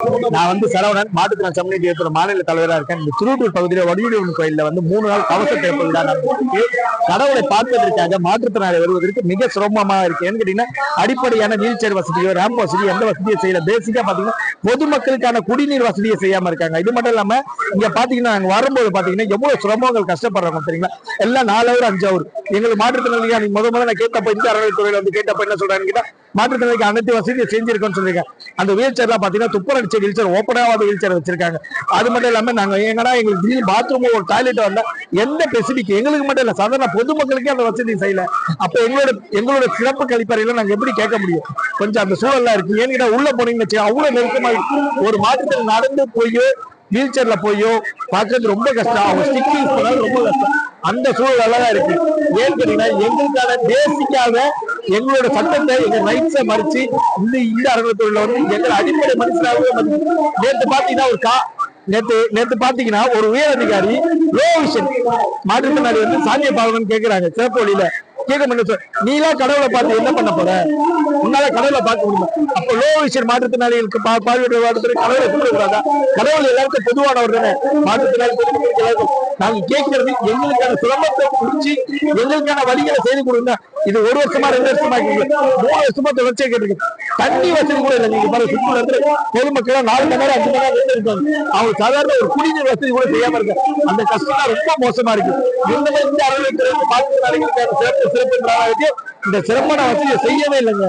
நான் வந்து சரவணன் மாட்டுத்திறன் கம்யூனிட்டி ஏற்பட மாநில தலைவராக இருக்கேன். இந்த திருவள்ளூர் பகுதியில் வடிவடிவன் கோயிலில் வந்து 3 நாள் கவச தேர்ப்பு விழா நடந்திருக்கு. கடவுளை பார்ப்பதற்காக மாற்றுத்திறனாளி வருவதற்கு மிக சிரமமாக இருக்கு. ஏன்னு கேட்டீங்கன்னா அடிப்படையான வீல் சேர் வசதியோ ரேம்ப் வசதி எந்த வசதியை செய்யல. பேசிக்கா பாத்தீங்கன்னா பொதுமக்களுக்கான குடிநீர் வசதியை செய்யாம இருக்காங்க. இது மட்டும் இல்லாம இங்க பாத்தீங்கன்னா நாங்க வரும்போது பாத்தீங்கன்னா எவ்வளவு சிரமங்கள் கஷ்டப்படுறாங்க தெரியுங்களா. எல்லாம் 4 ஹவர் 5 ஹவர். எங்களுக்கு மாற்றுத்திறனாளியா நீங்க முதல்ல நான் கேட்டப்ப இந்த அறநிலைத்துறையில வந்து கேட்டப்ப என்ன சொல்றாங்க கேட்டா மாற்றுத்திறனாளிக்கு அனைத்து வசதியை செஞ்சிருக்கோம்னு சொல்லிருக்காங்க. அந்த வீல் சேர்லாம் பாத்தீங்கன்னா துப்புரவு அடிச்ச வீல் சேர், ஓப்பனாவாத வீல் சேர் வச்சிருக்காங்க. அது மட்டும் இல்லாம நாங்க எங்கன்னா எங்களுக்கு பாத்ரூம் ஒரு டாய்லெட் வந்தா எந்த பெசிபிக் எங்களுக்கு மட்டும் இல்ல சாதாரண பொதுமக்களுக்கே அந்த வசதி செய்யல. அப்ப எங்களோட சிறப்பு கழிப்பறையில நாங்க எப்படி கேட்க முடியும்? கொஞ்சம் அந்த சூழல்லாம் இருக்கு. ஏன்னு உள்ள போனீங்கன்னு வச்சு அவ்வளவு நெருக்கமா ஒரு மாற்றுத்திறன் நடந்து போயோ வீல் சேர்ல போயோ பார்க்கறது ரொம்ப கஷ்டம். அவங்க ஸ்டிக் யூஸ் பண்ணாலும் ரொம்ப கஷ்டம். அந்த சூழல் தான் இருக்கு. ஏன்னு கேட்டீங்கன்னா எங்களுக்கான பேசிக்காக எங்களோட சட்டத்தை எங்க ரைட்ஸை மறிச்சு இந்த அறநிலையத்துறையில வந்து எங்களை அடிப்படை மனுஷனாகவே நேற்று பாத்தீங்கன்னா நேற்று பாத்தீங்கன்னா ஒரு உயர் அதிகாரி லோ விஷன் மாற்றுத்திறனாளி வந்து சாமியை பார்க்கணும்னு கேட்கிறாங்க. சிறப்பு வழியில கேட்க முடியும். நீலாம் கடவுளை பார்த்து என்ன பண்ண போற? உன்னால கடவுளை பார்க்க முடியும். அப்ப லோ விஷன் மாற்றுத்திறனாளிகளுக்கு பார்வையிட கடவுளை கூடக்கூடாதா? கடவுள் எல்லாருக்கும் பொதுவானவர் தானே. மாற்றுத்திறனாளி எல்லாருக்கும் நாங்க கேட்கறது எங்களுக்கான சிரமத்தை குறிச்சு எங்களுக்கான வழிகளை செய்து கொடுங்க. இது 1 வருஷமா 2 வருஷமா 3 வருஷமா தொடர்ச்சியா கேட்டிருக்கு. தண்ணி வசதி கூட இல்லை. நீங்க பாருங்க சுற்றுலா இருந்து பொதுமக்கள் 4 மணி நேரம் 5 மணி நேரம் இருக்காங்க. அவங்க சாதாரண ஒரு குடிநீர் வசதி கூட செய்யாம இருக்க அந்த கஷ்டம் ரொம்ப மோசமா இருக்கு. இந்த அறநிலையத்துறை மாற்றுத்திறனாளிகளுக்கான சிறப்பு இந்த சிறப்பான வசதியை செய்யவே இல்லைங்க.